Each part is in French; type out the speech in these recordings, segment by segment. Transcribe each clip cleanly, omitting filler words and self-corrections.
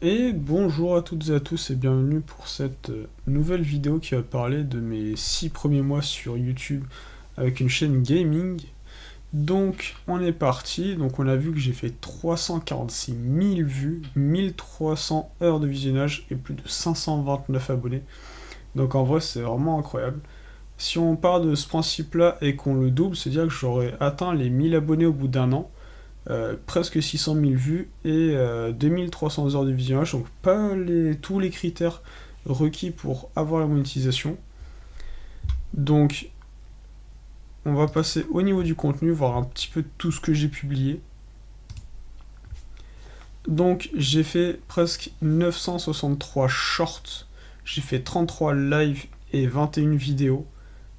Et bonjour à toutes et à tous et bienvenue pour cette nouvelle vidéo qui va parler de mes 6 premiers mois sur YouTube avec une chaîne gaming. Donc on est parti, donc on a vu que j'ai fait 346 000 vues, 1300 heures de visionnage et plus de 529 abonnés. Donc en vrai c'est vraiment incroyable. Si on part de ce principe-là et qu'on le double, c'est-à-dire que j'aurais atteint les 1000 abonnés au bout d'un an. Presque 600 000 vues et 2300 heures de visionnage, donc pas tous les critères requis pour avoir la monétisation. Donc on va passer au niveau du contenu, voir un petit peu tout ce que j'ai publié. Donc j'ai fait presque 963 shorts, j'ai fait 33 lives et 21 vidéos,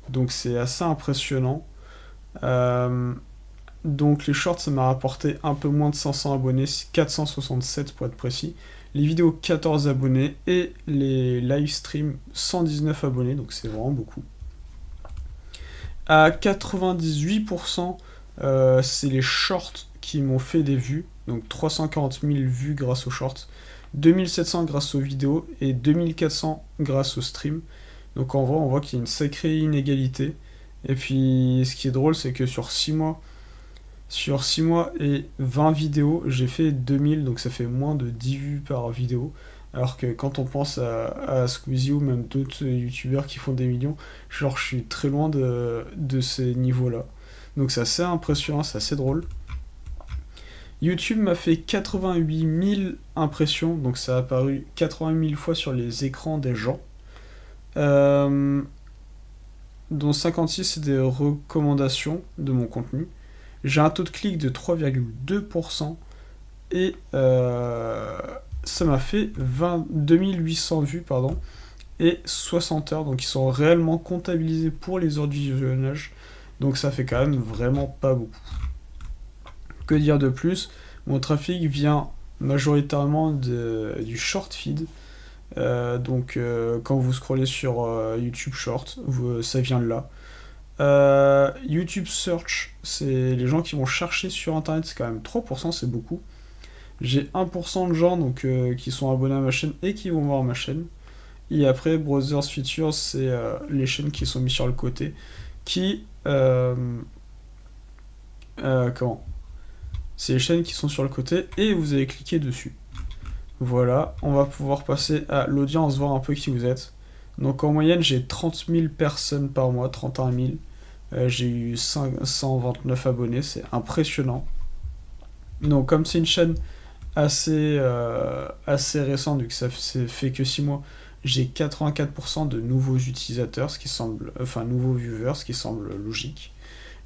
donc c'est assez impressionnant. Euh, Donc les shorts, ça m'a rapporté un peu moins de 500 abonnés, 467 pour être précis. Les vidéos, 14 abonnés. Et les live streams, 119 abonnés, donc c'est vraiment beaucoup. À 98%, c'est les shorts qui m'ont fait des vues. Donc 340 000 vues grâce aux shorts, 2700 grâce aux vidéos et 2400 grâce aux streams. Donc en vrai, on voit qu'il y a une sacrée inégalité. Et puis ce qui est drôle, c'est que sur 6 mois et 20 vidéos, j'ai fait 2000, donc ça fait moins de 10 vues par vidéo. Alors que quand on pense à Squeezie ou même d'autres youtubeurs qui font des millions, genre je suis très loin de ces niveaux-là. Donc c'est assez impressionnant, c'est assez drôle. YouTube m'a fait 88 000 impressions, donc ça a apparu 80 000 fois sur les écrans des gens. Euh, dont 56 c'est des recommandations de mon contenu. J'ai un taux de clic de 3,2% et ça m'a fait 2800 vues pardon, et 60 heures, donc ils sont réellement comptabilisés pour les heures de visionnage, donc ça fait quand même vraiment pas beaucoup. Que dire de plus? Mon trafic vient majoritairement du short feed, quand vous scrollez sur YouTube Short, ça vient de là. YouTube Search, c'est les gens qui vont chercher sur internet, c'est quand même 3%, c'est beaucoup. J'ai 1% de gens qui sont abonnés à ma chaîne et qui vont voir ma chaîne. Et après, Browsers Features, c'est les chaînes qui sont mises sur le côté, qui... comment C'est les chaînes qui sont sur le côté et vous allez cliquer dessus. Voilà, on va pouvoir passer à l'audience, voir un peu qui vous êtes. Donc en moyenne, j'ai 30 000 personnes par mois, 31 000. J'ai eu 529 abonnés, c'est impressionnant. Donc comme c'est une chaîne assez récente, vu que ça fait que 6 mois, j'ai 84% de nouveaux utilisateurs, ce qui semble, enfin nouveaux viewers, ce qui semble logique.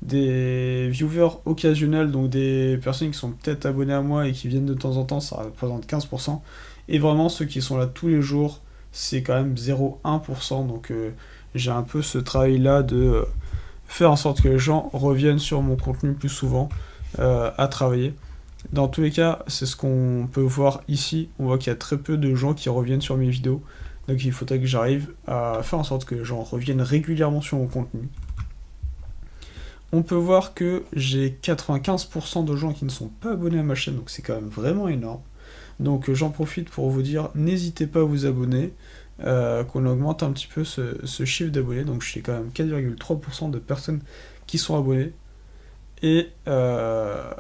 Des viewers occasionnels, donc des personnes qui sont peut-être abonnées à moi et qui viennent de temps en temps, ça représente 15%. Et vraiment ceux qui sont là tous les jours, c'est quand même 0,1%. Donc j'ai un peu ce travail-là de faire en sorte que les gens reviennent sur mon contenu plus souvent à travailler. Dans tous les cas, c'est ce qu'on peut voir ici. On voit qu'il y a très peu de gens qui reviennent sur mes vidéos. Donc il faudrait que j'arrive à faire en sorte que les gens reviennent régulièrement sur mon contenu. On peut voir que j'ai 95% de gens qui ne sont pas abonnés à ma chaîne, donc c'est quand même vraiment énorme. Donc j'en profite pour vous dire, n'hésitez pas à vous abonner, qu'on augmente un petit peu ce chiffre d'abonnés. Donc j'ai quand même 4,3% de personnes qui sont abonnées. Et voilà.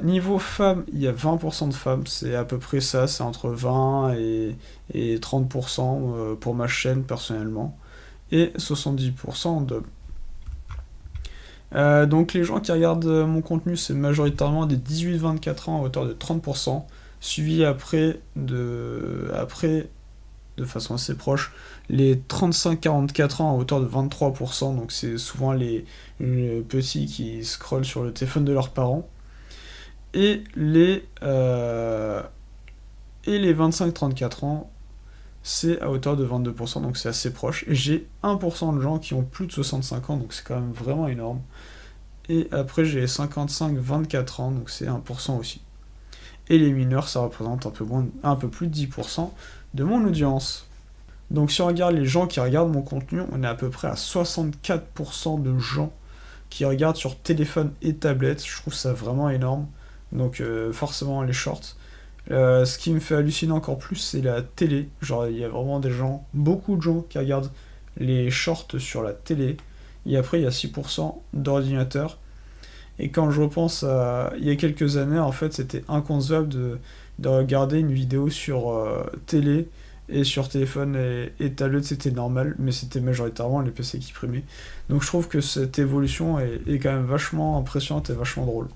Niveau femmes, il y a 20% de femmes, c'est à peu près ça, c'est entre 20 et 30% pour ma chaîne personnellement, et 70% d'hommes. Donc les gens qui regardent mon contenu, c'est majoritairement des 18-24 ans à hauteur de 30%, suivi après, de façon assez proche, les 35-44 ans à hauteur de 23%, donc c'est souvent les petits qui scrollent sur le téléphone de leurs parents. Et les 25-34 ans, c'est à hauteur de 22%, donc c'est assez proche. Et j'ai 1% de gens qui ont plus de 65 ans, donc c'est quand même vraiment énorme. Et après, j'ai les 55-24 ans, donc c'est 1% aussi. Et les mineurs, ça représente un peu plus de 10% de mon audience. Donc si on regarde les gens qui regardent mon contenu, on est à peu près à 64% de gens qui regardent sur téléphone et tablette. Je trouve ça vraiment énorme. Donc forcément les shorts. Ce qui me fait halluciner encore plus, c'est la télé. Genre, il y a vraiment des gens, beaucoup de gens qui regardent les shorts sur la télé. Et après, il y a 6% d'ordinateurs. Et quand je repense à il y a quelques années, en fait, c'était inconcevable de regarder une vidéo sur télé et sur téléphone et tablette, c'était normal, mais c'était majoritairement les PC qui primaient. Donc je trouve que cette évolution est quand même vachement impressionnante et vachement drôle.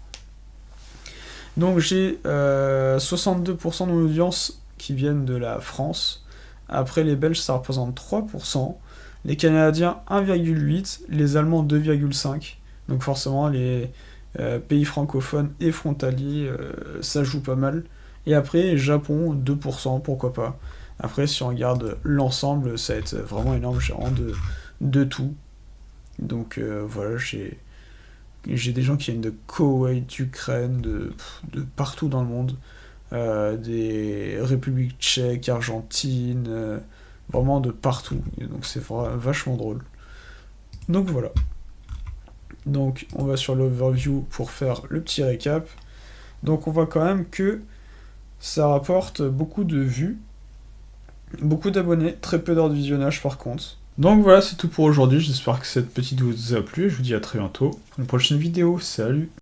Donc j'ai 62% de mon audience qui viennent de la France. Après les Belges, ça représente 3%. Les Canadiens 1,8%. Les Allemands 2,5%. Donc forcément, les pays francophones et frontaliers, ça joue pas mal. Et après, Japon 2%, pourquoi pas. Après, si on regarde l'ensemble, ça va être vraiment énorme, j'ai vraiment de tout. Donc voilà, j'ai des gens qui viennent de Koweït, d'Ukraine, de partout dans le monde. Des républiques tchèques, Argentine, vraiment de partout. Et donc c'est vachement drôle. Donc voilà. Donc on va sur l'overview pour faire le petit récap. Donc on voit quand même que ça rapporte beaucoup de vues, beaucoup d'abonnés, très peu d'heures de visionnage par contre. Donc voilà, c'est tout pour aujourd'hui. J'espère que cette petite vidéo vous a plu. Je vous dis à très bientôt pour une prochaine vidéo. Salut!